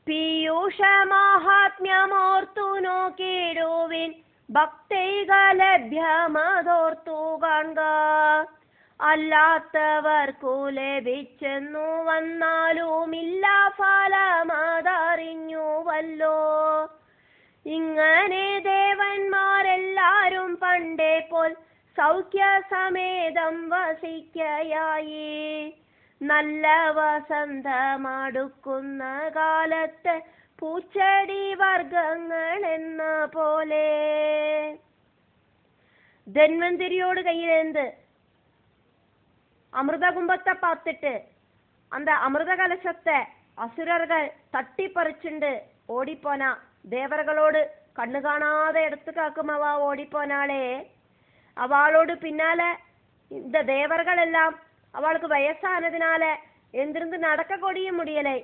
പീയൂഷ മാഹാത്മ്യമോർത്തു നോക്കിടുവിൻ, ഭക്തൈക ലഭ്യമതോർത്തു കാണുക. അല്ലാത്തവർക്കു ലഭിച്ചെന്നു വന്നാലുമില്ല ഫലമതറിഞ്ഞുവല്ലോ. ഇങ്ങനെ ദേവന്മാരെല്ലാരും പണ്ടേ പോൽ സൗഖ്യസമേതം വസിക്കയായി. നല്ല വസന്തമടുക്കുന്ന കാലത്ത് പൂച്ചെടി വർഗങ്ങൾ എന്ന പോലെ. ധന്വന്തിരിയോട് കയ്യിലേന്ത് അമൃതകുംഭത്തെ പാത്തിട്ട് அந்த அமிர்த கலசத்தை அசுரர்கள் தட்டிப்பறிச்சுண்டு ஓடிப்போன தேவர்களோடு கண்ணு காணாத இடத்துக்கு ஆக்குமவா ஓடிப்போனாலே. அவளோடு பின்னால இந்த தேவர்கள் எல்லாம் அவளுக்கு வயசானதுனால எந்திருந்து நடக்க கூடிய முடியலை.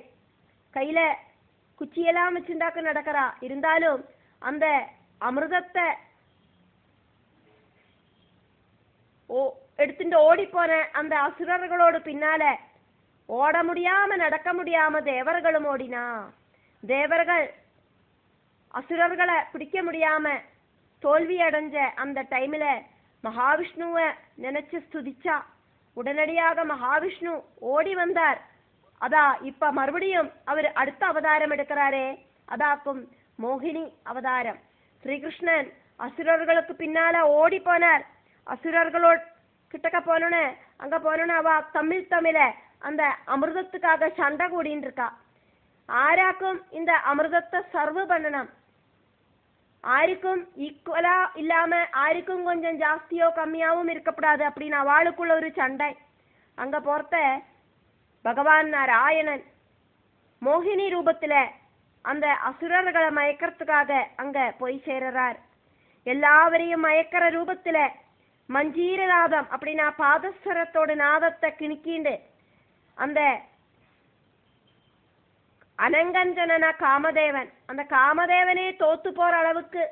கையில குச்சியெல்லாம் வச்சுண்டாக்க நடக்கிறா. இருந்தாலும் அந்த அமிர்தத்தை எடுத்துட்டு ஓடிப்போன அந்த அசுரர்களோடு பின்னால ஓட முடியாம நடக்க முடியாம தேவர்களும் ஓடினா. தேவர்கள் அசுரர்களை பிடிக்க முடியாம தோல்வி அடைஞ்ச அந்த டைம்ல மகாவிஷ்ணுவை நினைச்சு ஸ்துதிச்சா. உடனடியாக மகாவிஷ்ணு ஓடி வந்தார். அதா இப்ப மறுபடியும் அவர் அடுத்த அவதாரம் எடுக்கிறாரே, அதாக்கும் மோகினி அவதாரம். ஸ்ரீகிருஷ்ணன் அசுரர்களுக்கு பின்னால ஓடி போனார். அசுரர்களோட கிட்டக்க போனோன்னு அங்க போனோன்னு அவ தமிழ அந்த அமிர்தத்துக்காக சண்டை கூடின்னு இருக்கா. ஆராக்கும் இந்த அமிர்தத்தை சர்வ் பண்ணணும், ஆருக்கும் ஈக்குவலா இல்லாம ஆருக்கும் கொஞ்சம் ஜாஸ்தியோ கம்மியாவும் இருக்கப்படாது அப்படின்னு அவளுக்குள்ள ஒரு சண்டை. அங்க போறத பகவான் நாராயணன் மோகினி ரூபத்துல அந்த அசுரர்களை மயக்கிறதுக்காக அங்க போய் சேர்றார். எல்லாவரையும் மயக்கிற ரூபத்துல மஞ்சீர நாதம் அப்படின்னா பாதஸ்வரத்தோட நாதத்தை கிணிக்கிண்டு அந்த அனங்கஞ்சன காமதேவன், அந்த காமதேவனே தோத்து போற அளவுக்கு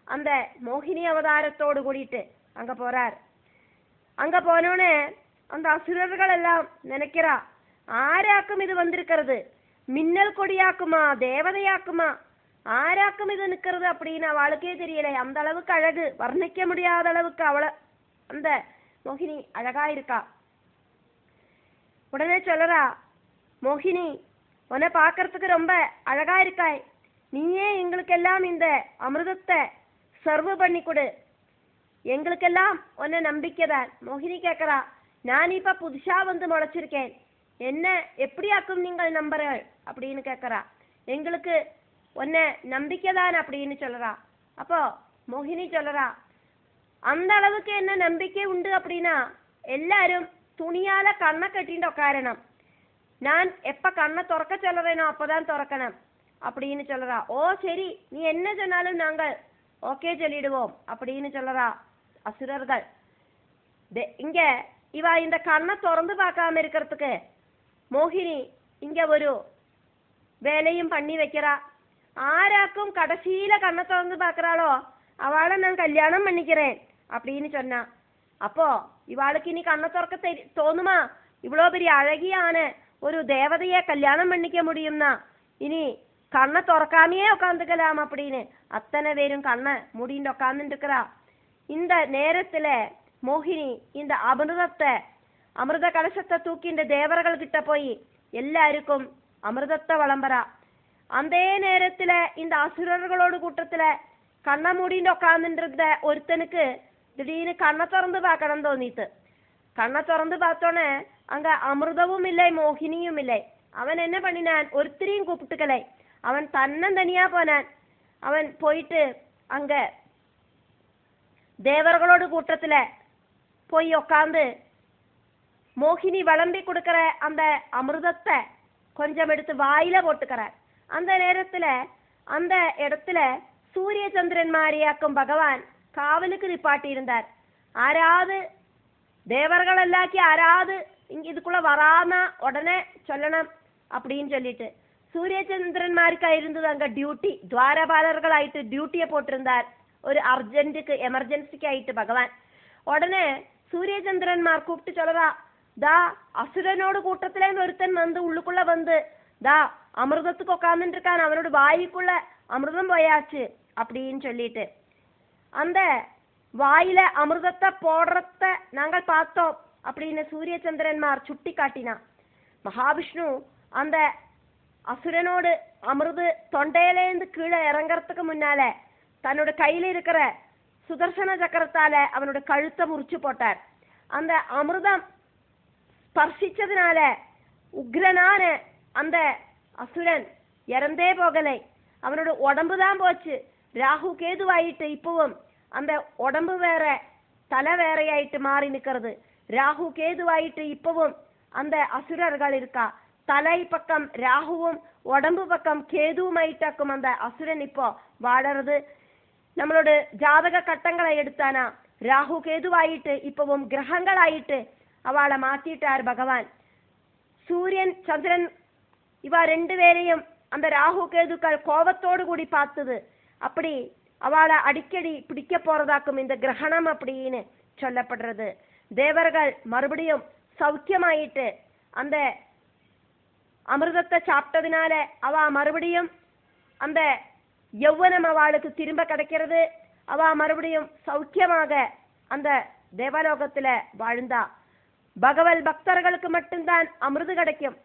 அந்த மோகினி அவதாரத்தோடு கூடிட்டு அங்க போறார். அங்க போனோன்னு அந்த அசுரர்கள் எல்லாம் நினைக்கிறா, ஆராக்கும் இது வந்திருக்கிறது, மின்னல் கொடியாக்குமா தேவதையாக்குமா, ஆராக்கும் இது நிக்கிறது அப்படின்னு அவளுக்கே தெரியல. அந்த அளவுக்கு அழகு, வர்ணிக்க முடியாத அளவுக்கு அவளை அந்த மோகினி அழகா இருக்கா. உடனே சொல்லறா, மோகினி உன்னை பாக்கிறதுக்கு ரொம்ப அழகா இருக்காய், நீயே எங்களுக்கெல்லாம் இந்த அமிர்தத்தை சர்வ் பண்ணி கொடு, எங்களுக்கெல்லாம் உன்னை நம்பிக்கைதான். மோகினி கேட்கறா, நான் இப்ப புதுசா வந்து முளைச்சிருக்கேன், என்ன எப்படியாக்கும் நீங்கள் நம்புறீர்கள் அப்படின்னு கேட்கறா. எங்களுக்கு உன்னை நம்பிக்கைதான் அப்படின்னு சொல்றா. அப்போ மோகினி சொல்றா, அந்த அளவுக்கு என்ன நம்பிக்கை உண்டு அப்படின்னா எல்லாரும் துணியால கண்ணை கட்டிட்டு உட்காரணும், நான் எப்ப கண்ணை திறக்க சொல்றேனோ அப்பதான் திறக்கணும் அப்படின்னு சொல்றா. ஓ சரி, நீ என்ன சொன்னாலும் நாங்கள் ஓகே சொல்லிடுவோம் அப்படின்னு சொல்றா அசுரர்கள். இங்க இவ இந்த கண்ணை திறந்து பார்க்காம இருக்கிறதுக்கு மோகினி இங்க ஒரு வேலையும் பண்ணி வைக்கிறா. ஆராக்கும் கடைசியில கண்ணை திறந்து பார்க்கறாளோ அவளை நான் கல்யாணம் பண்ணிக்கிறேன் அப்படின்னு சொன்னா. அப்போ இவாளுக்கு இனி கண்ணை திறக்க தோணுமா? இவ்வளோ பெரிய அழகியான ஒரு தேவதைய கல்யாணம் பண்ணிக்க முடியும்னா இனி கண்ணை திறக்காமையே உட்காந்துக்கலாம் அப்படின்னு அத்தனை பேரும் கண்ணை மூடிட்டு உட்காந்துட்டு இருக்கிறா. இந்த நேரத்துல மோகினி இந்த அமிர்த கலசத்தை தூக்கின்ற தேவர்கள் கிட்ட போய் எல்லாருக்கும் அமிர்தத்தை வளம்பரா. அந்த நேரத்துல இந்த அசுரர்களோடு கூட்டத்துல கண்ணை மூடிட்டு உட்காந்துட்டு ஒருத்தனுக்கு திடீர்னு கண்ணை திறந்து பார்க்கணும் தோணித்து. கண்ணை திறந்து பார்த்தோன்னே அங்க அமிர்தமும் இல்லை மோகினியும் இல்லை. அவன் என்ன பண்ணினான், ஒருத்தரையும் கூப்பிட்டுக்கலை, அவன் தன்னந்தனியா போனான். அவன் போயிட்டு அங்க தேவர்களோடு கூட்டத்துல போய் உக்காந்து மோகினி வளம்பி கொடுக்கிற அந்த அமிர்தத்தை கொஞ்சம் எடுத்து வாயில போட்டுக்கிறார். அந்த நேரத்துல அந்த இடத்துல சூரிய சந்திரன்மாரியாக்கும் பகவான் காவலுக்கு நிப்பாட்டி இருந்தார். ஆறாவது தேவர்கள் எல்லாக்கி ஆறாவது இங்க இதுக்குள்ள வராம உடனே சொல்லணும் அப்படின்னு சொல்லிட்டு சூரிய சந்திரன்மாருக்கா இருந்தது அங்க டியூட்டி, துவாரபாலர்களாயிட்டு டியூட்டியை போட்டிருந்தார் ஒரு அர்ஜென்ட்டுக்கு எமர்ஜென்சிக்கு ஆயிட்டு பகவான். உடனே சூரிய சந்திரன்மார் கூப்பிட்டு சொல்லறா, தா அசுரனோடு கூட்டத்திலேருந்து ஒருத்தன் வந்து உள்ளுக்குள்ள வந்து தா அமிர்தத்துக்கு உட்காந்துருக்கான், அவனோட வாய்க்குள்ள அமிர்தம் போயாச்சு அப்படின்னு சொல்லிட்டு அந்த வாயில அமிர்தத்தை போடுறத நாங்கள் பார்த்தோம் அப்படின்னு சூரியச்சந்திரன்மார் சுட்டி காட்டினா. மகாவிஷ்ணு அந்த அசுரனோடு அமிர்து தொண்டையிலேருந்து கீழே இறங்கறதுக்கு முன்னால தன்னோட கையில இருக்கிற சுதர்சன சக்கரத்தால அவனோட கழுத்தை முறிச்சு போட்டார். அந்த அமிர்தம் ஸ்பர்சிச்சதுனால உக்ரனான அந்த அசுரன் இறந்தே போகலை, அவனோட உடம்பு தான் போச்சு. ராகு கேதுவாயிட்டு இப்பவும் அந்த உடம்பு வேற தலை வேறையாயிட்டு மாறி நிக்கிறது. ராகு கேதுவாயிட்டு இப்பவும் அந்த அசுரர்கள் இருக்கா. தலை பக்கம் ராகுவும் உடம்பு பக்கம் கேதுவும் ஆயிட்டாக்கும் அந்த அசுரன் இப்போ வாழறது. நம்மளோட ஜாதக கட்டங்களை எடுத்தானா ராகு கேதுவாயிட்டு இப்பவும் கிரகங்கள் ஆயிட்டு அவளை மாத்திட்டார் பகவான். சூரியன் சந்திரன் இவ ரெண்டு பேரையும் அந்த ராகு கேதுக்கள் கோபத்தோடு கூடி பார்த்தது. அப்படி அவளை அடிக்கடி பிடிக்க போறதாக்கும் இந்த கிரகணம் அப்படின்னு சொல்லப்படுறது. தேவர்கள் மறுபடியும் சௌக்கியமாயிட்டு அந்த அமிர்தத்தை சாப்பிட்டதுனால அவ மறுபடியும் அந்த யௌவனம் அவளுக்கு திரும்ப கிடைக்கிறது. அவ மறுபடியும் சௌக்கியமாக அந்த தேவலோகத்துல வாழ்ந்தா. பகவல் பக்தர்களுக்கு மட்டும்தான் அமிர்து கிடைக்கும்.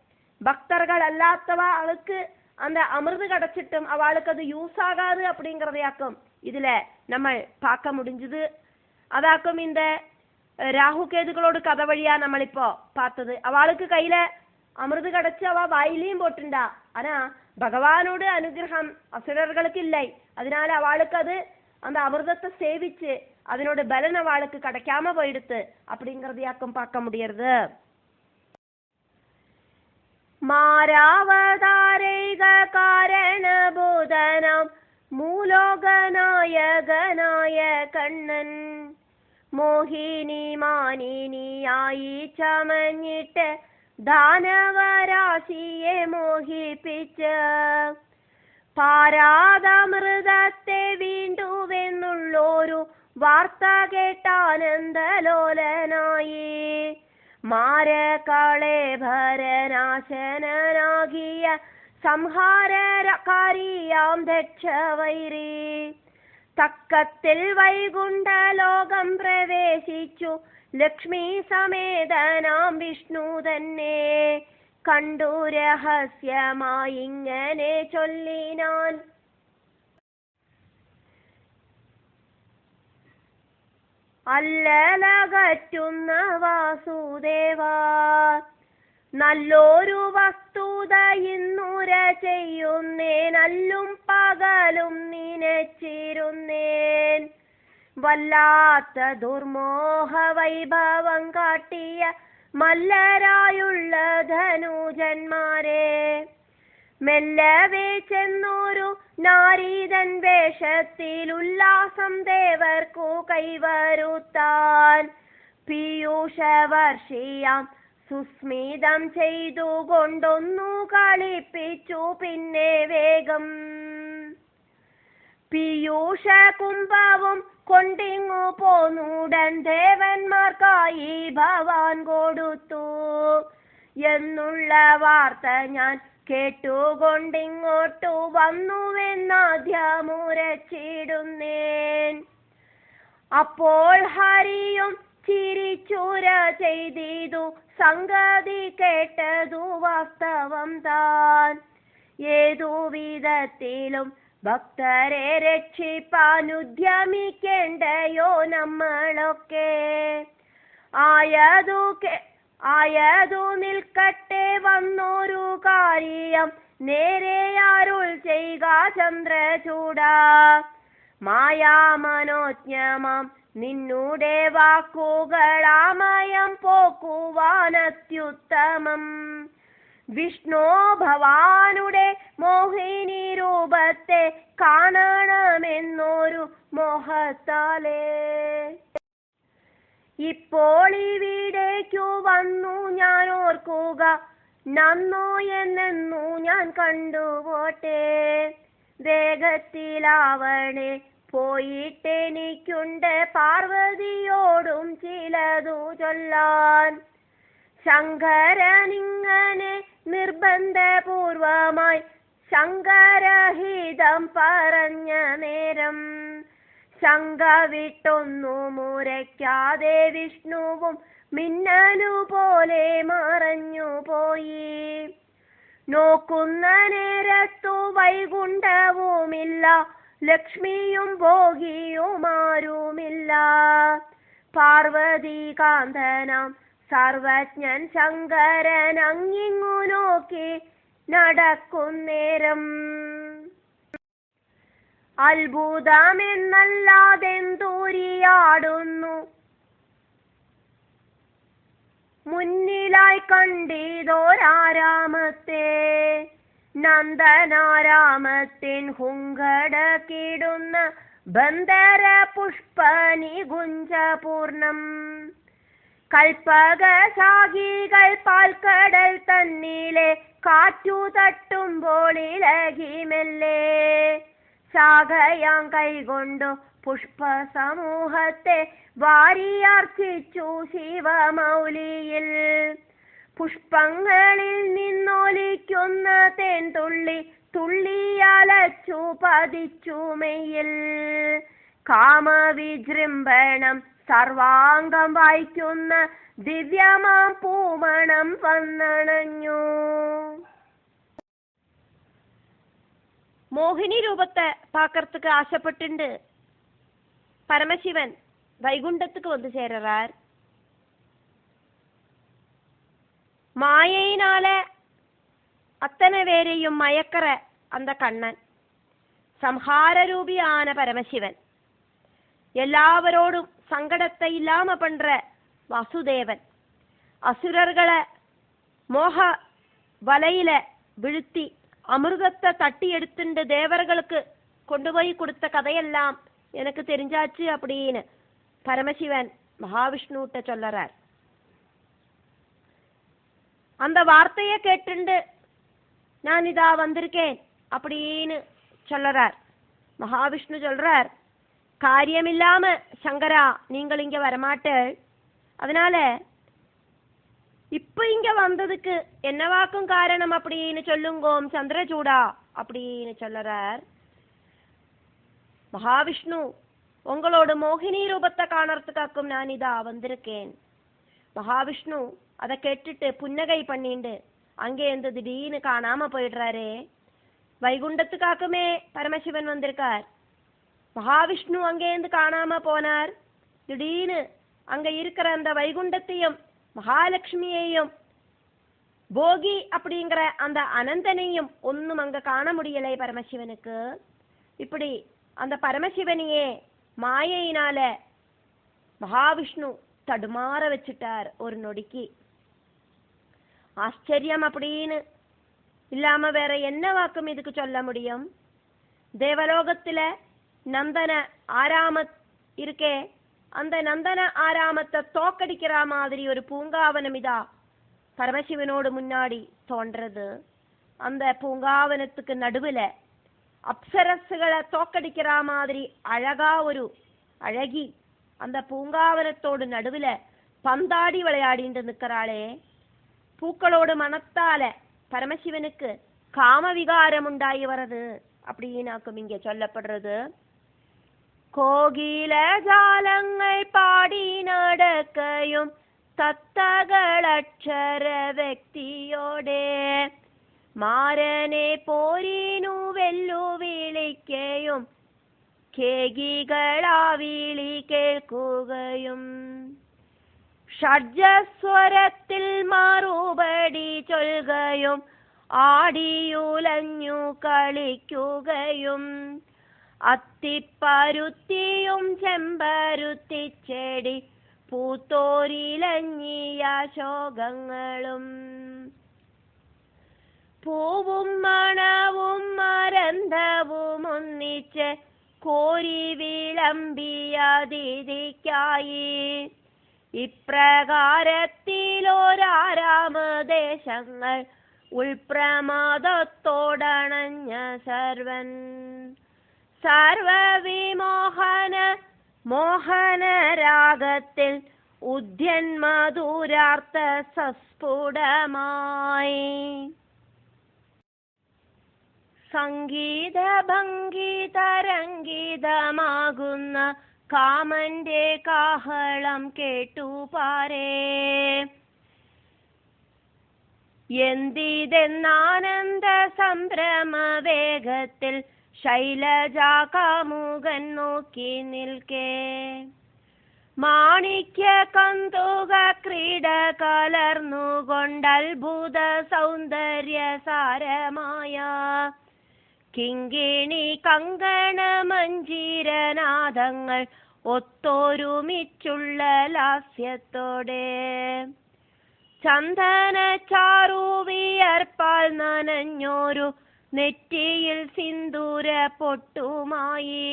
பக்தர்கள் அல்லாதவாளுக்கு அந்த அமிர்து கிடைச்சிட்டும் அவளுக்கு அது யூஸ் ஆகாது அப்படிங்கறதையாக்கும் இதுல நம்ம பார்க்க முடிஞ்சது. அதாக்கும் இந்த ராகு கேதுகளோடு கதை வழியா நம்ம இப்போ பார்த்தது. அவளுக்கு கையில அமிர்து கிடைச்சு அவ வாயிலையும் போட்டுண்டா. ஆனா பகவானோட அனுகிரகம் அசுரர்களுக்கு இல்லை. அதனால அவளுக்கு அது அந்த அமிர்தத்தை சேவிச்சு அதனோட பலன் அவளுக்கு கிடைக்காம போயிடுத்து அப்படிங்கறதையாக்கும் பார்க்க முடியறது. மாராவதாரேக காரணபோதனம் மூலோகநாயகனாய கண்ணன் മോഹിനി മാനിനിയായി ചമഞ്ഞിട്ട് ദാനവരാശിയെ മോഹിപ്പിച്ച് പാരാതമൃതത്തെ വീണ്ടുവെന്നുള്ളൊരു വാർത്ത കേട്ടാനന്ദലോലനായി മാരകളേഭരനാശനാകിയ സംഹാരകാരിയാം ദക്ഷവൈരി തക്കത്തിൽ വൈകുണ്ഠലോകം പ്രവേശിച്ചു ലക്ഷ്മി സമേതനാം വിഷ്ണു തന്നെ കണ്ടു രഹസ്യമായി ഇങ്ങനെ ചൊല്ലിനാൻ. അല്ലലകറ്റുന്ന വാസുദേവ നല്ലൊരു വസ്തുത ഇന്നുര ചെയ്യുന്നേൻ, അല്ലും പകലും നനച്ചിരുന്നേൻ. വല്ലാത്ത ദുർമോഹ വൈഭവം കാട്ടിയ മല്ലരായുള്ള ധനുജന്മാരെ മെല്ലവേ ചെന്നൊരു നാരീതൻ വേഷത്തിൽ ഉല്ലാസം ദേവർക്കു കൈവരുത്താൻ പീയൂഷവർഷിയാം സുസ്മിതം ചെയ്തുകൊണ്ടൊന്നു കളിപ്പിച്ചു പിന്നെ വേഗം പീയൂഷ കുംഭവും കൊണ്ടിങ്ങു പോന്നുടൻ ദേവന്മാർക്കായി ഭവാൻ കൊടുത്തു എന്നുള്ള വാർത്ത ഞാൻ കേട്ടുകൊണ്ടിങ്ങോട്ടു വന്നുവെന്നാദ്യമുരച്ചിടുന്നേൻ. അപ്പോൾ ഹരിയും ചിരിച്ചുര ചെയ്തിതു സംഗതി കേട്ടതു വാസ്തവം താൻ. ഏതു വിധത്തിലും ഭക്തരെ രക്ഷിപ്പാൻ ഉദ്യമിക്കേണ്ടയോ നമ്മളൊക്കെ. ആയതു നിൽക്കട്ടെ വന്നൊരു കാര്യം നേരെയാരുൾ ചെയ്യുക ചന്ദ്രചൂട. മായാമനോജ്ഞമാം നിന്നുടെ വാക്കുകളാമയം പോക്കുവാനത്യുത്തമം. വിഷ്ണു ഭവാനുടെ മോഹിനി രൂപത്തെ കാണണമെന്നൊരു മോഹത്താലേ ഇപ്പോൾ ഇവിടേക്കു വന്നു ഞാൻ ഓർക്കുക, നന്നോ എന്നെന്നു ഞാൻ കണ്ടുപോട്ടെ. വേഗത്തിലാവണേ പോയിട്ടെനിക്കുണ്ട് പാർവതിയോടും ചിലതു ചൊല്ലാൻ. ശങ്കരനിങ്ങനെ നിർബന്ധപൂർവമായി ശങ്കരഹിതം പറഞ്ഞ നേരം ശങ്ക വിട്ടൊന്നു മുരയ്ക്കാതെ വിഷ്ണുവും മിന്നലുപോലെ മറഞ്ഞു പോയി. നോക്കുന്ന നേരത്തു വൈകുണ്ഠവുമില്ല, ലക്ഷ്മിയും ഭോഗിയുമാരുമില്ല. പാർവതി കാന്തനാം സർവജ്ഞൻ ശങ്കരൻ അങ്ങിങ്ങു നോക്കി നടക്കുന്നേരം അത്ഭുതമെന്നല്ലാതെന്തൂരിയാടുന്നു മുന്നിലായി കണ്ടിതോരാരാമത്തെ. നന്ദനാരാമത്തിൻ ഹുങ്കടക്കിടുന്ന ബന്ധര പുഷ്പനികുഞ്ചപൂർണം. കൽപ്പകശാഖികൾ പാൽക്കടൽ തന്നിലെ കാറ്റു തട്ടുമ്പോൾ ഇളകിമെല്ലെ. ശാഖയാം കൈകൊണ്ടു പുഷ്പസമൂഹത്തെ വാരിയർച്ചിച്ചു ശിവമൗലിയിൽ. പുഷ്പങ്ങളിൽ നിന്നൊലിക്കുന്ന തേൻതുള്ളി തുള്ളിയലച്ചു പതിച്ചു മെയ്യിൽ. കാമവിജൃംഭണം സർവാംഗം വായിക്കുന്ന ദിവ്യമാം പൂമണം വന്നണഞ്ഞു. മോഹിനി രൂപത്തെ പാക്കறதுக்கு ஆசைப்பட்டு பரமசிவன் வைகுண்டத்துக்கு வந்து சேரறார். மாயையினால அத்தனை பேரையும் மயக்கற அந்த கண்ணன், சம்ஹாரரூபியான பரமசிவன், எல்லாவரோடும் சங்கடத்தை இல்லாம பண்ற வாசுதேவன், அசுரர்களை மோக வலையில விழுத்தி அமிர்தத்தை தட்டி எடுத்துட்டு தேவர்களுக்கு கொண்டு போய் கொடுத்த கதையெல்லாம் எனக்கு தெரிஞ்சாச்சு அப்படின்னு பரமசிவன் மகாவிஷ்ணுட்ட சொல்லறார். அந்த வார்த்தையை கேட்டுண்டு நான் இதா வந்திருக்கேன் அப்படின்னு சொல்லறார். மகாவிஷ்ணு சொல்றார், காரியமில்லாம சங்கரா நீங்கள் இங்க வரமாட்டேள், அதனால இப்ப இங்க வந்ததுக்கு என்னவாக்கும் காரணம் அப்படின்னு சொல்லுங்கோம் சந்திரசூடா அப்படின்னு சொல்லறார். மகாவிஷ்ணு உங்களோட மோகினி ரூபத்தை காணறதுக்காக்கும் நான் இதா வந்திருக்கேன். மகாவிஷ்ணு அதை கேட்டுட்டு புன்னகை பண்ணிண்டு அங்கே இருந்து திடீர்னு காணாம போயிடுறாரு. வைகுண்டத்துக்காக்குமே பரமசிவன் வந்திருக்கார். மகாவிஷ்ணு அங்கே இருந்து காணாம போனார். திடீர்னு அங்க இருக்கிற அந்த வைகுண்டத்தையும் மகாலட்சுமியையும் போகி அப்படிங்கிற அந்த அனந்தனையும் ஒன்னும் அங்க காண முடியலை பரமசிவனுக்கு. இப்படி அந்த பரமசிவனையே மாயையினால மகாவிஷ்ணு தடுமாற வச்சுட்டார் ஒரு நொடிக்கு. ஆச்சரியம் அப்படின்னு இல்லாம வேற என்ன வாக்கும் இதுக்கு சொல்ல முடியும்? தேவலோகத்துல நந்தன ஆராமத் இருக்கே, அந்த நந்தன ஆராமத்தை தோக்கடிக்கிற மாதிரி ஒரு பூங்காவனம் இதா பரமசிவனோடு முன்னாடி தோன்றது. அந்த பூங்காவனத்துக்கு நடுவுல அப்சரசுகளை தோக்கடிக்கிற மாதிரி அழகா ஒரு அழகி அந்த பூங்காவனத்தோடு நடுவுல பந்தாடி விளையாடிட்டு நிற்கிறாளே. பூக்களோடு மனத்தால பரமசிவனுக்கு காம விகாரம் உண்டாகி வர்றது அப்படின்னாக்கும் இங்க சொல்லப்படுறது. கோகில ஜாலங்கள் பாடி நடக்கையும் തത്തകളക്ഷര വ്യക്തിയോടെ മാരനെ പോരീനു വെല്ലുവിളിക്കയും കേകികളാവിളി കേൾക്കുകയും ഷഡ്ജസ്വരത്തിൽ മറുപടി ചൊൽകയും ആടിയുലഞ്ഞു കളിക്കുകയും അത്തിപ്പരുത്തിയും ചെമ്പരുത്തിച്ചെടി പൂത്തോരിലഞ്ഞിയ ശോകങ്ങളും പൂവും മണവും മരന്തവും ഒന്നിച്ച് കോരി വിളമ്പിയതിഥിക്കായി ഇപ്രകാരത്തിലൊരാരാമദേശങ്ങൾ ഉൾപ്രമാദത്തോടണഞ്ഞ സർവൻ സർവവിമോഹന മോഹനരാഗത്തിൽ ഉദ്യന്മധുരാർത്ഥ സസ്ഫുടമായി. സംഗീത ഭംഗീതരംഗീതമാകുന്ന കാമന്റെ കാഹളം കേട്ടുപാരേ. എന്തിതെന്നാനന്ദ സംഭ്രമ വേഗത്തിൽ ശൈലജാ കാമുകൻ നോക്കി നിൽക്കേ. മാണിക്യ കന്തുക ക്രീഡ കലർന്നുകൊണ്ടത്ഭുത സൗന്ദര്യ സാരമായ കിങ്കിണി കങ്കണ മഞ്ജീരനാദങ്ങൾ ഒത്തൊരുമിച്ചുള്ള ലാസ്യത്തോടെ ചന്ദന ചാറുവിയർപ്പാൽ നനഞ്ഞോരു നെറ്റിയിൽ സിന്ദൂര പൊട്ടുമായി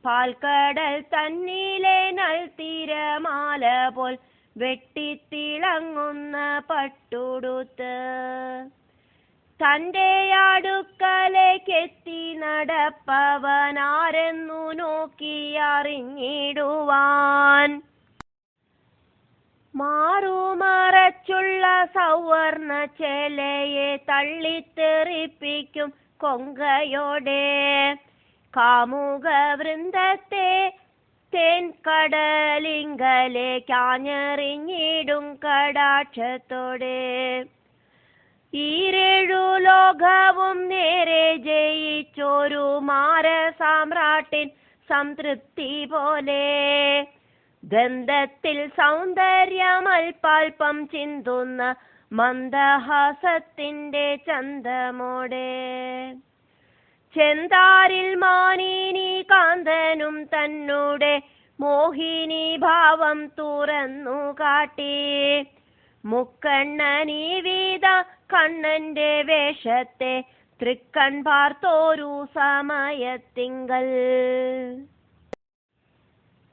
പാൽക്കടൽ തന്നിലെ നൽത്തിരമാല പോൽ വെട്ടിത്തിളങ്ങുന്ന പട്ടുടുത്ത് തന്റെ അടുക്കലേക്കെത്തി നടപ്പവനാരെന്നു നോക്കി അറിഞ്ഞിടുവാൻ. മാറുമറച്ചുള്ള സൗവർണ ചേലയെ തള്ളിത്തെറിപ്പിക്കും കൊങ്കയോടെ കാമുക വൃന്ദത്തെ തേൻകടലിങ്കലേക്കാഞ്ഞെറിഞ്ഞിടും കടാക്ഷത്തോടെ ഈരേഴു ലോകവും നേരെ ജയിച്ചൊരു മാരസാമ്രാട്ടിൻ സംതൃപ്തി പോലെ ഗന്ധത്തിൽ സൗന്ദര്യമൽപാൽപ്പം ചിന്തുന്ന മന്ദഹാസത്തിന്റെ ചന്തമോടെ ചെന്താരിൽ മാനിനി കാന്തനും തന്നൂടെ മോഹിനി ഭാവം തുറന്നു കാട്ടി മുക്കണ്ണനീവീത കണ്ണന്റെ വേഷത്തെ തൃക്കൺ പാർത്തോരു സമയത്തിങ്കൽ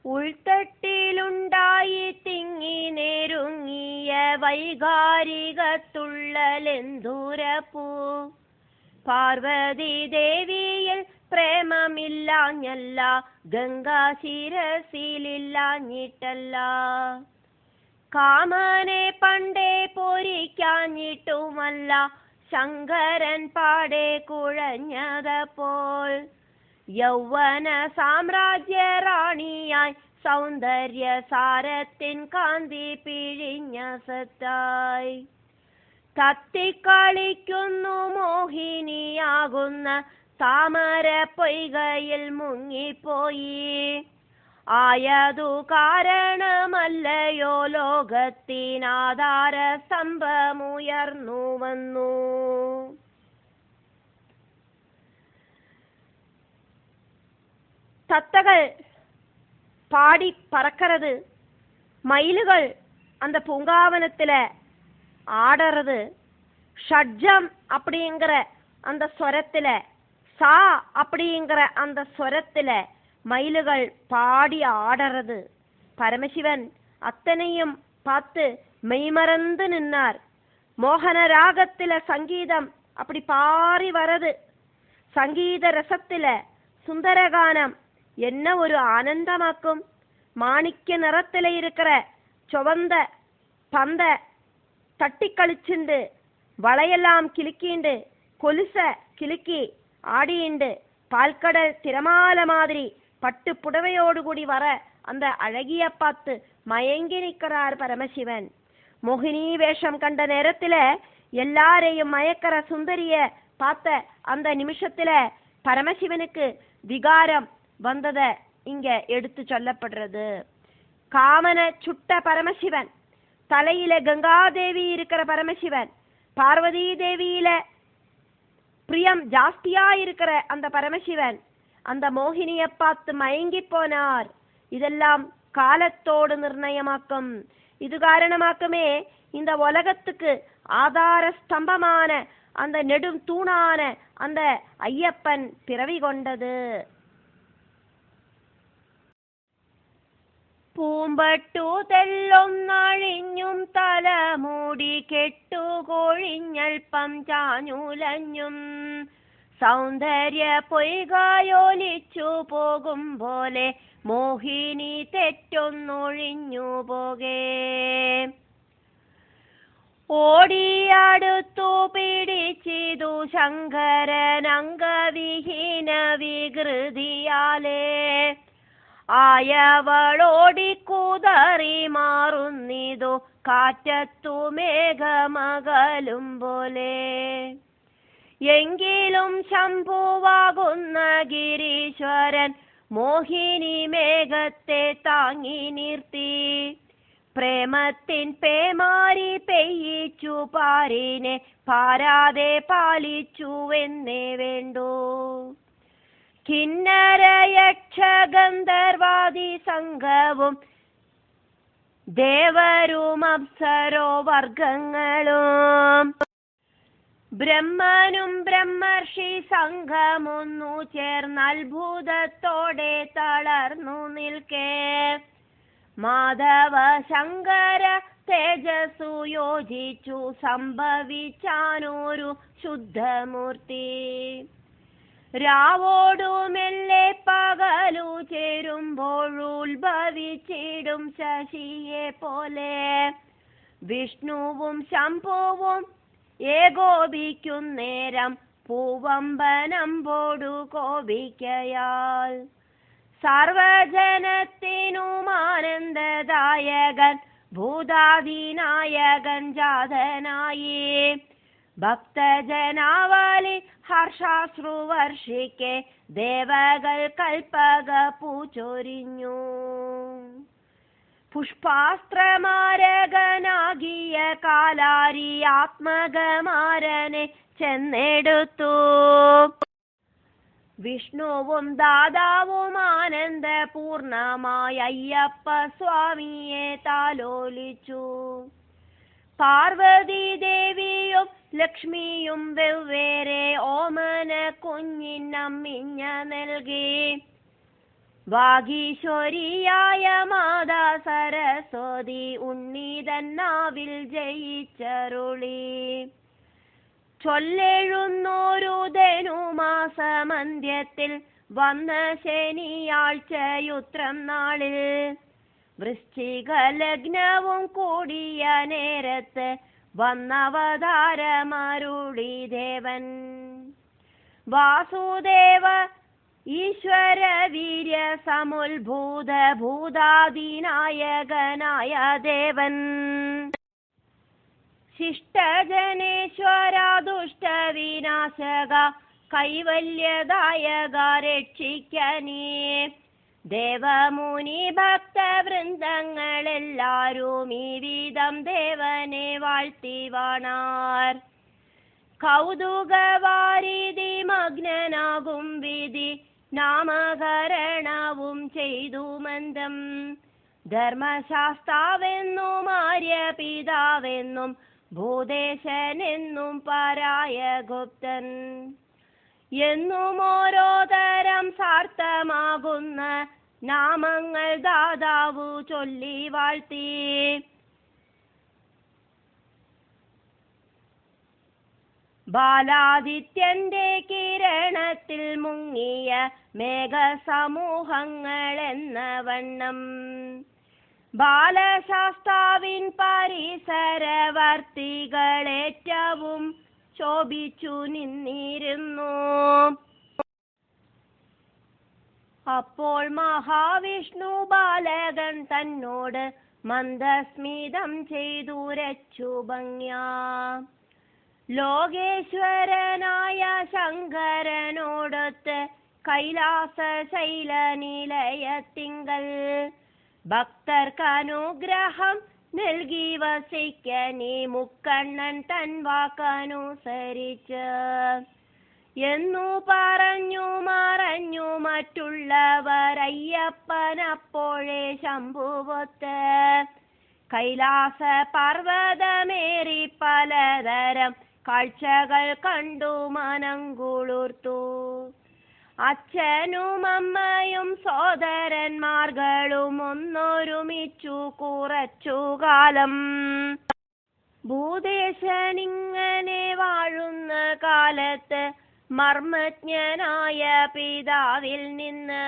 ഉൾത്തട്ടിലുണ്ടായി തിങ്ങി നെരുങ്ങിയ വൈകാരികത്തുള്ളലെന്തൂരപ്പൂ പാർവതി ദേവിയിൽ പ്രേമമില്ലാഞ്ഞല്ല ഗംഗാശിരസിലില്ലാഞ്ഞിട്ടല്ല കാമനെ പണ്ടേ പൊരിക്കാഞ്ഞിട്ടുമല്ല ശങ്കരൻ പാടെ കുഴഞ്ഞതപ്പോൾ യൗവന സാമ്രാജ്യ റാണിയായി സൗന്ദര്യ സാരത്തിൻ കാന്തി പിഴിഞ്ഞ സത്തായി തത്തിക്കളിക്കുന്നു മോഹിനിയാകുന്ന താമര പൊയ്കയിൽ മുങ്ങിപ്പോയി ആയതു കാരണമല്ലയോ ലോകത്തിനാധാര സ്തംഭമുയർന്നു വന്നു. தத்தகள் பாடி பறக்கிறது, மயில்கள் அந்த பூங்காவனத்தில் ஆடுறது, ஷட்ஜம் அப்படிங்கிற அந்த ஸ்வரத்தில், சா அப்படிங்கிற அந்த ஸ்வரத்தில் மயில்கள் பாடி ஆடுறது. பரமசிவன் அத்தனையும் பார்த்து மெய்மறந்து நின்னார். மோகன ராகத்தில் சங்கீதம் அப்படி பாரி வரது. சங்கீத ரசத்தில் சுந்தரகானம் என்ன ஒரு ஆனந்தமாக்கும். மாணிக்க நிறத்தில் இருக்கிற ചുവந்த പന്ത തട്ടിക്കളിച്ചുണ്ട്, വളയെല്ലാം കിലുക്കിണ്ട്, കൊലുസ കിലുക്കി ஆடிண்டு, பால்கடல் திரமால மாதிரி பட்டு புடவையோடுകൂടി வர அந்த அழகிய பார்த்து மயங்கி நிற்கிறார் பரமசிவன். மோகினி வேஷம் கண்ட நேரத்தில் எல்லாரையும் மயக்கிற சுந்தரிய பார்த்த அந்த நிமிஷத்தில் பரமசிவனுக்கு விகாரம் வந்தத இங்க எடுத்து சொல்லப்படுறது. காமன சுட்ட பரமசிவன், தலையில கங்காதேவி இருக்கிற பரமசிவன், பார்வதி தேவியில பிரியம் ஜாஸ்தியா இருக்கிற அந்த பரமசிவன் அந்த மோகினியை பார்த்து மயங்கி போனார். இதெல்லாம் காலத்தோடு நிர்ணயமாக்கும். இது காரணமாக்குமே இந்த உலகத்துக்கு ஆதார ஸ்தம்பமான அந்த நெடும் தூணான அந்த ஐயப்பன் பிறவி கொண்டது. പൂമ്പട്ടു തെല്ലൊന്നഴിഞ്ഞും തലമൂടി കെട്ടുകൊഴിഞ്ഞൽപ്പം ചാഞ്ഞുലഞ്ഞും സൗന്ദര്യ പൊയ്കയൊലിച്ചു പോകും പോലെ മോഹിനി തെറ്റൊന്നൊഴിഞ്ഞു പോകേ. ഓടിയടുത്തു പിടിച്ചിതു ശങ്കരൻ അംഗവിഹീന വികൃതിയാലേ. ആയവളോടിക്കുതറി മാറുന്നിതു കാറ്റത്തു മേഘമകലും പോലെ. എങ്കിലും ശംഭുവാകുന്ന ഗിരീശ്വരൻ മോഹിനി മേഘത്തെ താങ്ങി നിർത്തി. പ്രേമത്തിൻ പേമാരി പെയ്യിച്ചു പാരിനെ പാരാതെ പാലിച്ചുവെന്നേ വേണ്ടു. കിന്നര യക്ഷ ഗന്ധർവാദി സംഘവും ദേവരും അപ്സരോ വർഗങ്ങളും ബ്രഹ്മനും ബ്രഹ്മർഷി സംഘമൊന്നു ചേർന്നത്ഭുതത്തോടെ തളർന്നു നിൽക്കേ. മാധവ ശങ്കര തേജസ്സു യോജിച്ചു സംഭവിച്ചാനൊരു ശുദ്ധമൂർത്തി. രാവോടു മെല്ലെ പകലു ചേരുമ്പോഴുത്ഭവിച്ചിടും ശശിയെ പോലെ. വിഷ്ണുവും ശംഭുവും ഏകോപിക്കുന്നേരം പൂവമ്പനമ്പോടു കോപിക്കയാൽ. സർവജനത്തിനും ആനന്ദദായകൻ ഭൂതാദിനായകൻ ജാതനായി. ഭക്തജനാവലി ഹർഷാശ്രുവർഷിക്കെ ദേവകൾ കൽപ്പക പൂച്ചൊരിഞ്ഞു. പുഷ്പാസ്ത്രമാരകനാകിയ കാലാരി ആത്മകമാരനെ ചെന്നെടുത്തു. വിഷ്ണുവും ദാതാവും ആനന്ദപൂർണമായ അയ്യപ്പ സ്വാമിയെ താലോലിച്ചു. പാർവതി ദേവിയും ലക്ഷ്മിയും വെവ്വേറെ ഓമന കുഞ്ഞിനമ്മിഞ്ഞ നൽകി. വാഗീശ്വരിയായ മാതാ സരസ്വതി ഉണ്ണീതന്നാവിൽ ജയിച്ചരുളി. ചൊല്ലെഴുന്നൂരു ധനുമാസമന്ത്യത്തിൽ വന്ന ശനിയാഴ്ചയുത്രം നാളിൽ വൃശ്ചിക ലഗ്നവും കൂടിയ നേരത്ത് വന്നവതാരമരുളി ദേവൻ. വാസുദേവ ഈശ്വര വീര്യ സമുത്ഭൂത ഭൂതാദിനായകനായ ദേവൻ. ശിഷ്ടജനേശ്വര ദുഷ്ടവിനാശക കൈവല്യദായക രക്ഷിക്കനീ. ദേവമുനി ഭക്തവൃന്ദങ്ങളെല്ലാരും ഈ വിധം ദേവനെ വാഴ്ത്തി വാണാർ. കൗതുകവാരിധി മഗ്നനാകും വിധി നാമകരണവും ചെയ്തു മന്ദം. ധർമ്മശാസ്താവെന്നും ആര്യപിതാവെന്നും ഭൂദേശനെന്നും പരായ ഗുപ്തൻ എന്നും ഓരോ തരം സാർത്ഥമാകുന്ന നാമങ്ങൾ ദാതാവു ചൊല്ലി വാഴ്ത്തി. ബാലാദിത്യന്റെ കിരണത്തിൽ മുങ്ങിയ മേഘസമൂഹങ്ങൾ എന്ന വണ്ണം ബാലശാസ്താവിൻ പരിസരവർത്തികളേറ്റവും ശോഭിച്ചു നിന്നിരുന്നു. അപ്പോൾ മഹാവിഷ്ണു ബാലകൻ തന്നോട് മന്ദസ്മിതം ചെയ്തുരച്ചു ഭംഗ്യാ. ലോകേശ്വരനായ ശങ്കരനോടൊത്ത് കൈലാസ ശൈലനിലയത്തിങ്കൽ ഭക്തർക്കനുഗ്രഹം നൽകി വസിക്കനീ മുക്കണ്ണൻ തൻ വാക്കനുസരിച്ച് എന്നു പറഞ്ഞു മറഞ്ഞു മറ്റുള്ളവർ. അയ്യപ്പനപ്പോഴേ ശംഭുവൊത്ത് കൈലാസ പർവ്വതമേറി പലതരം കാഴ്ചകൾ കണ്ടു മനങ്കുളിർത്തു. അച്ഛനും അമ്മയും സോദരന്മാർകളും ഒന്നൊരുമിച്ചു കുറച്ചു കാലം. ഭൂദേശനിങ്ങനെ വാഴുന്ന കാലത്ത് മർമ്മജ്ഞനായ പിതാവിൽ നിന്ന്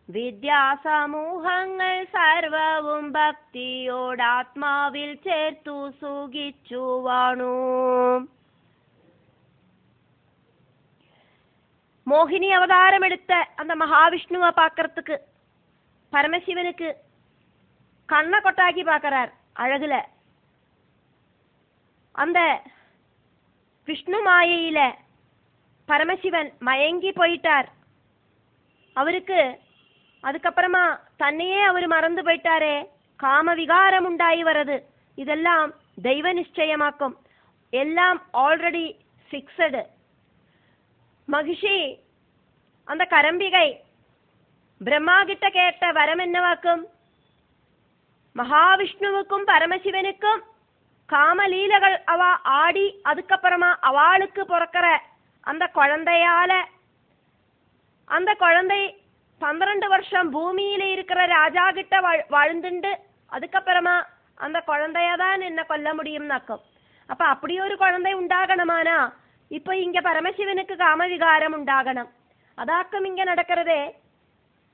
വിദ്യാസമൂഹങ്ങൾ സർവവും ഭക്തിയോടാത്മാവിൽ ചേർത്തു സുഖിച്ചു വാണു. மோகினி அவதாரம் எடுத்த அந்த மகாவிஷ்ணுவை பார்க்கறதுக்கு பரமசிவனுக்கு கண்ணை கொட்டாக்கி பார்க்கறார் அழகுல. அந்த விஷ்ணு மாயையில பரமசிவன் மயங்கி போயிட்டார். அவருக்கு அதுக்கப்புறமா தன்னையே அவர் மறந்து போயிட்டாரே, காம விகாரம் உண்டாகி வர்றது. இதெல்லாம் தெய்வ நிச்சயமாக்கும், எல்லாம் ஆல்ரெடி ஃபிக்ஸடு. மகிஷி அந்த கரம்பிகை பிரம்மா கிட்ட கேட்ட வரம் என்னவாக்கும்? மகாவிஷ்ணுவுக்கும் பரமசிவனுக்கும் காமலீலகள் அவ ஆடி அதுக்கப்புறமா அவளுக்கு பிறக்கிற அந்த குழந்தையால அந்த குழந்தை 12 வருஷம் பூமியில இருக்கிற ராஜா கிட்ட வாழ்ந்துண்டு அதுக்கப்புறமா அந்த குழந்தையதான் என்ன கொல்ல முடியும்னாக்கும். அப்ப அப்படி ஒரு குழந்தை உண்டாகணுமானா இப்ப இங்க பரமசிவனுக்கு காமவிகாரம் உண்டாகணும். அதாக்கும் இங்க நடக்கிறதே.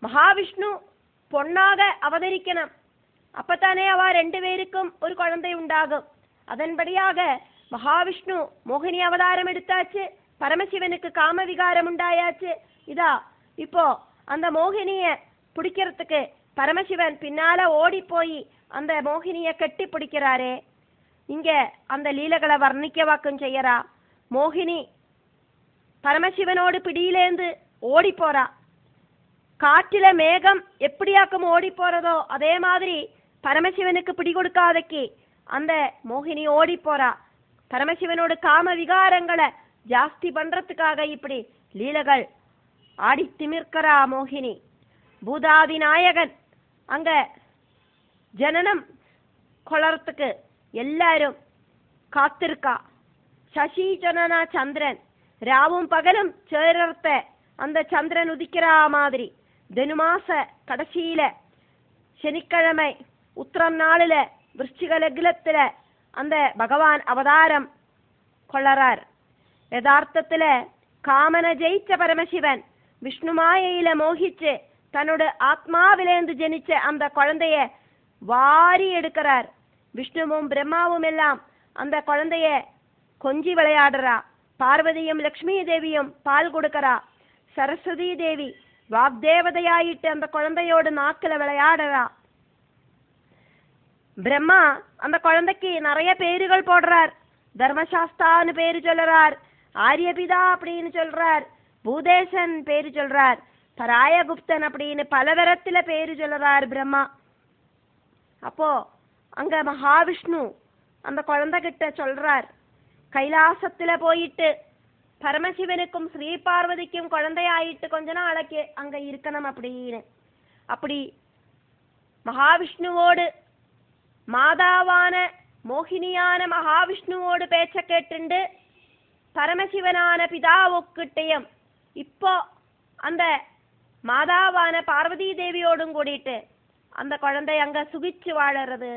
மகாவிஷ்ணு பொன்னாக அவதரிக்கணும். அப்பத்தானே அவ 2 பேருக்கும் ஒரு குழந்தை உண்டாகும். அதன்படியாக மகாவிஷ்ணு மோகினி அவதாரம் எடுத்தாச்சு, பரமசிவனுக்கு காமவிகாரம் உண்டாயாச்சு. இதா இப்போ அந்த மோகினிய பிடிக்கிறதுக்கு பரமசிவன் பின்னால ஓடி போய் அந்த மோகினிய கட்டி பிடிக்கிறாரே. இங்க அந்த லீலைகளை வர்ணிக்கவாக்கும் செய்யறா. மோகினி பரமசிவனோடு பிடியிலேந்து ஓடி போறா. காற்றில மேகம் எப்படியாக்கும் ஓடி போறதோ அதே மாதிரி பரமசிவனுக்கு பிடி கொடுக்காதக்கு அந்த மோகினி ஓடி போறா. பரமசிவனோட காம விகாரங்களை ஜாஸ்தி பண்றதுக்காக இப்படி லீலைகள் ஆடி திமிர்க்கிறா மோகினி. பூதாதி நாயகன் அங்க ஜனனம் கொளறதுக்கு எல்லாரும் காத்திருக்கா. சசி ஜனனா சந்திரன் ராவும் பகலும் சேரத்த அந்த சந்திரன் உதிக்கிறா மாதிரி தனுமாச கடைசியில சனிக்கிழமை உத்திரம் நாளில விருச்சிக லக்னத்துல அந்த பகவான் அவதாரம் கொள்ளறார். யதார்த்தத்துல காமனை ஜெயிச்ச பரமசிவன் விஷ்ணு மாயையில மோகிச்சு தன்னோட ஆத்மாவிலேந்து ஜனிச்ச அந்த குழந்தைய வாரி எடுக்கிறார். விஷ்ணுவும் பிரம்மாவும் எல்லாம் அந்த குழந்தைய கொஞ்சி விளையாடுறா. பார்வதியும் லக்ஷ்மி தேவியும் பால் கொடுக்கறா. சரஸ்வதி தேவி வாக்தேவதையாயிட்டு அந்த குழந்தையோடு நாக்குல விளையாடுறா. பிரம்மா அந்த குழந்தைக்கு நிறைய பேருகள் போடுறார். தர்மசாஸ்தான்னு பேரு சொல்றார், ஆரியபிதா அப்படின்னு சொல்றார், பூதேசன் பேரு சொல்றார், பராயகுப்தன் அப்படின்னு பலதரத்துல பேரு சொல்றார் பிரம்மா. அப்போ அங்க மகாவிஷ்ணு அந்த குழந்தை கிட்ட சொல்றார், கைலாசத்துல போயிட்டு பரமசிவனுக்கும் ஸ்ரீ பார்வதிக்கும் குழந்தையாயிட்டு கொஞ்ச நாளைக்கு அங்க இருக்கணும் அப்படின்னு. அப்படி மகாவிஷ்ணுவோடு மாதாவான மோகினியான மகாவிஷ்ணுவோடு பேச்ச கேட்டுண்டு பரமசிவனான பிதாவுக்கிட்டையும் இப்போ அந்த மாதாவான பார்வதி தேவியோடும் கூடிட்டு அந்த குழந்தை அங்க சுகிச்சு வாழறது.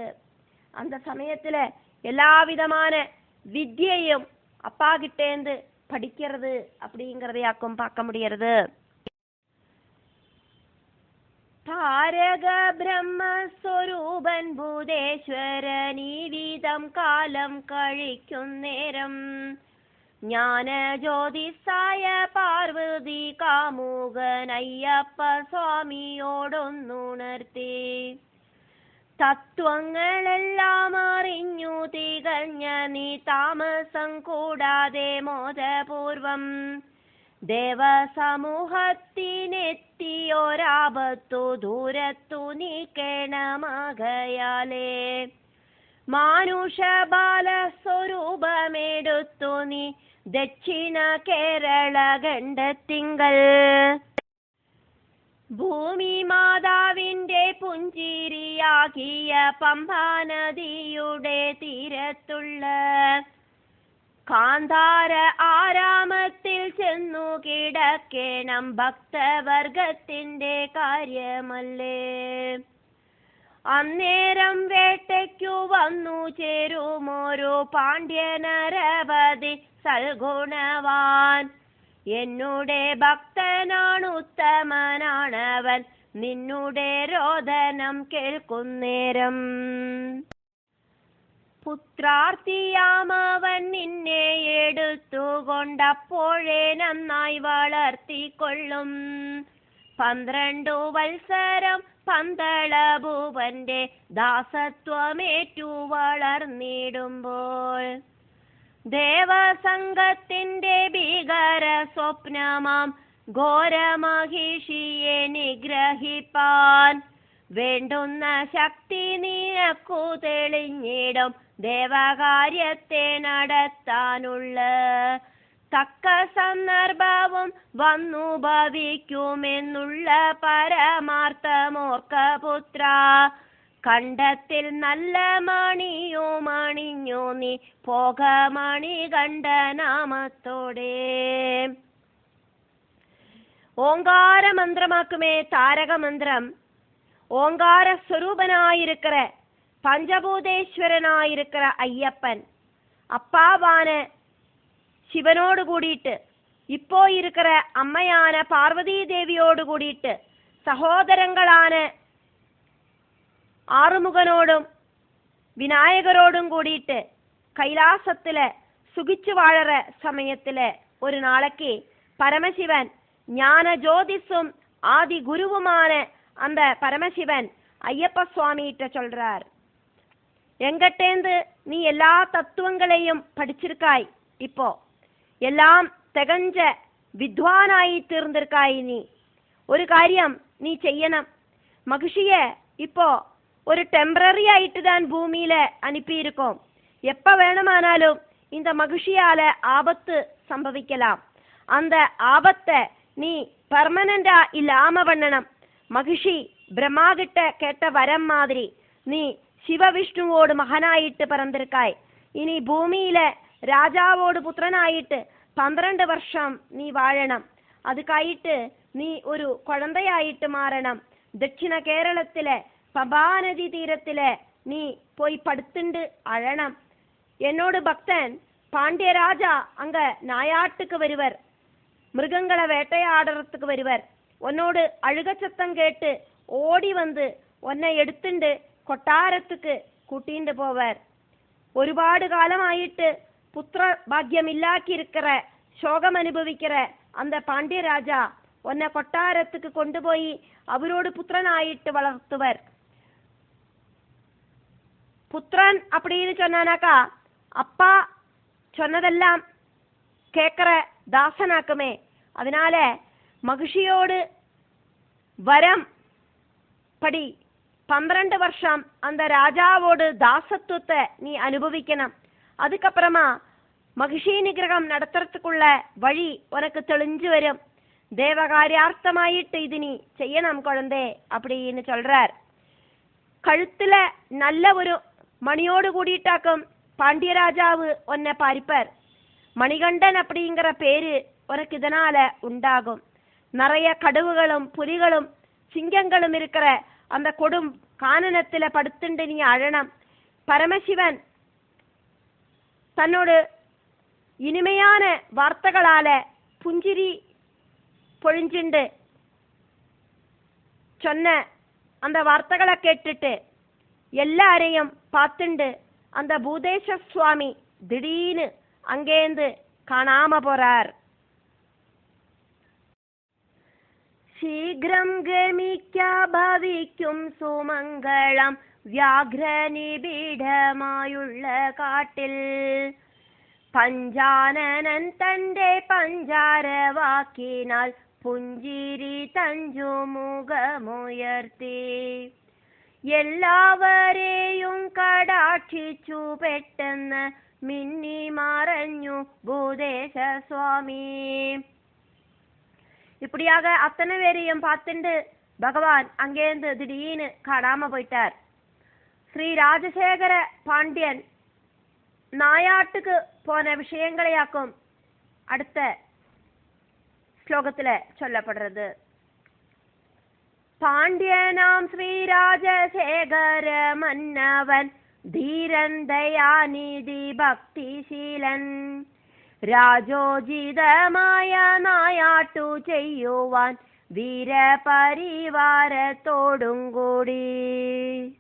அந்த சமயத்துல எல்லா விதமான வித்யையும் அப்பா கிட்டேந்து படிக்கிறது அப்படிங்கறதையாக்கும் பார்க்க முடியறது. താരക ബ്രഹ്മസ്വരൂപൻ ഭൂതേശ്വരൻ ഈ വിധം കാലം കഴിക്കുന്നേരം ജ്ഞാന ജ്യോതിസായ പാർവതി കാമുകൻ അയ്യപ്പ സ്വാമിയോടൊന്നുണർത്തി തത്വങ്ങളെല്ലാം അറിഞ്ഞു തികഞ്ഞ നീ താമസം കൂടാതെ മോദപൂർവം ദേവസമൂഹത്തിനെത്തിയൊരാപത്തു ദൂരത്തു നീക്കണമാകയാലേ മാനുഷ ബാലസ്വരൂപമെടുത്തു നീ ദക്ഷിണ കേരള ഖണ്ഡത്തിങ്കൽ ഭൂമി മാതാവിന്റെ പുഞ്ചിരിയാകിയ പമ്പാനദിയുടെ തീരത്തുള്ള കാന്താര ആരാമത്തിൽ ചെന്നു കിടക്കണം ഭക്തവർഗത്തിന്റെ കാര്യമല്ലേ. അന്നേരം വേട്ടയ്ക്കു വന്നു ചേരുമോരോ പാണ്ഡ്യനരവധി സൽഗുണവാൻ എന്നുടെ ഭക്തനാണ് ഉത്തമനാണവൻ, നിന്നുടെ രോദനം കേൾക്കുന്നേരം. പുത്രാർത്ഥിയാമവൻ നിന്നെ എടുത്തുകൊണ്ടപ്പോഴേ നന്നായി വളർത്തിക്കൊള്ളും. 12 വത്സരം പന്തളഭൂപന്റെ ദാസത്വമേറ്റു വളർന്നിടുമ്പോൾ, ദേവസംഘത്തിന്റെ ഭീകര സ്വപ്നമാം ഘോരമഹിഷിയെ നിഗ്രഹിപ്പാൻ വേണ്ടുന്ന ശക്തി നിനക്കു തെളിഞ്ഞിടും. ദേവകാര്യത്തെ നടത്താനുള്ള തക്ക സന്ദർഭവും വന്നു ഭവിക്കുമെന്നുള്ള പരമാർത്ഥമോർക്ക പുത്ര. കണ്ഠത്തിൽ നല്ല മണിയോ നീ പോകമണി കണ്ഠനാമത്തോടെ. ஓங்கார மந்திரமாக்குமே தாரக மந்திரம். ஓங்கார ஸ்வரூபனாயிருக்கிற பஞ்சபூதேஸ்வரனாயிருக்கிற ஐயப்பன் அப்பாவான சிவனோடு கூடிட்டு, இப்போ இருக்கிற அம்மையான பார்வதி தேவியோடு கூடிட்டு, சகோதரங்களான ആറുമുഖനോടും വിനായകരോടും കൂടിയിട്ട് കൈലാസത്തില് സുഖിച്ചു വാഴற സമയത്തില് ഒരു നാളേക്ക് പരമശിവൻ ஞான ஜோதிஷும் ஆதி குருவுமான அந்த பரமசிவன் ஐயப்ப சுவாமிகிட்ட சொல்றார், எங்கிட்டேந்து நீ எல்லா தத்துவங்களையும் படிச்சிருக்காய், இப்போ எல்லாம் തികഞ്ഞ വിദ്വാനായി തീർന്നിരിക്കായി. നീ ഒരു കാര്യം നീ ചെയ്യണം. മഹിഷിയെ இப்போ ஒரு டெம்பரரி ஆயிட்டு தான் பூமியில அனுப்பியிருக்கோம். எப்ப வேணுமானாலும் இந்த மகிழ்ச்சியால ஆபத்து சம்பவிக்கலாம். அந்த ஆபத்தை நீ பெர்மனண்டா இல்லாம பண்ணணும். மகிழ்ச்சி பிரம்மா கிட்ட கேட்ட வரம் மாதிரி நீ சிவவிஷ்ணுவோடு மகனாயிட்டு பிறந்திருக்காய். இனி பூமியில രാജാവോട് പുത്രനായിട്ട് 12 വർഷം നീ വാഴണം. അതുക്കായിട്ട് നീ ഒരു കുഴന്തയായിട്ട് മാറണം. ദക്ഷിണ കേരളത്തിലെ പമ്പാനദി തീരത്തിലെ നീ പോയി പടുത്തുണ്ട് അഴണം. എന്നോട് ഭക്തൻ പാണ്ഡ്യരാജா அங்க நாயாட்டுக்கு வருவர், மிருகங்களை வேட்டையாடுறதுக்கு வருவர். உன்னோடு அழுக சத்தம் கேட்டு ஓடி வந்து உன்னை எடுத்துண்டு கொட்டாரத்துக்கு கூட்டிண்டு போவர். ഒരുപാട് കാലമായിട്ട് പുത്ര ഭാഗ്യമില്ലാക്കി இருக்கிற சோகம் அனுபவிக்கிற அந்த பாண்டியராஜா உன்னை கொட்டாரத்துக்கு கொண்டு போய் அவரோடு புத்திரனாயிட்டு வளர்த்துவர். புத்திரன் அப்படின்னு சொன்னானாக்கா அப்பா சொன்னதெல்லாம் கேட்கிற தாசனாக்குமே. அதனால மகிழ்ச்சியோடு வரம் படி 12 வருஷம் அந்த ராஜாவோடு தாசத்துவத்தை நீ அனுபவிக்கணும். அதுக்கப்புறமா மகிழ்ச்சி நிகிரகம் நடத்துறதுக்குள்ள வழி உனக்கு தெளிஞ்சு வரும். தேவகாரியார்த்தமாயிட்டு இது நீ செய்யணும் குழந்தை அப்படின்னு சொல்றார். கழுத்துல நல்ல ஒரு மணியோடு கூடிட்டாக்கும் பாண்டியராஜாவு உன்னை பாரிப்பர். மணிகண்டன் அப்படிங்கிற பேரு உனக்கு இதனால உண்டாகும். நிறைய கடுவுகளும் புலிகளும் சிங்கங்களும் இருக்கிற அந்த கொடும் கானனத்துல படுத்துண்டு நீ அழணும். பரமசிவன் தன்னோடு இனிமையான வார்த்தைகளால புஞ்சிரி பொழிஞ்சுண்டு சொன்ன அந்த வார்த்தைகளை கேட்டுட்டு எல்லாரையும் பார்த்துண்டு அந்த பூதேஸ்வர சுவாமி திடீர்னு அங்கேந்து காணாம போறார். ശീഘ്രം ഗമിക്കാഭവിക്കും സുമംഗളം വ്യാഘ്രനിബിഡമായുള്ള കാട്ടിൽ പഞ്ചാനനൻ തന്റെ പഞ്ചാരവാക്കിനാൽ പുഞ്ചിരി തഞ്ചുമുഖമുയർത്തി എല്ലാവരെയും കടാക്ഷിച്ചു പെട്ടെന്ന് മിന്നി മറഞ്ഞു பூதேச சுவாமி. இப்படியாக அத்தனை பேரையும் பார்த்துண்டு பகவான் அங்கேருந்து திடீர்னு காணாம போயிட்டார். ஸ்ரீ ராஜசேகர பாண்டியன் நாயாட்டுக்கு போன விஷயங்களையாக்கும் அடுத்த ஸ்லோகத்துல சொல்லப்படுறது. பாண்டியனாம் ஸ்ரீ ராஜசேகர மன்னவன் தீரன் தயாநிதி பக்திசீலன் രാജോചിതമായ നായാട്ടു ചെയ്യുവാൻ വീരപരിവാരത്തോടും കൂടി.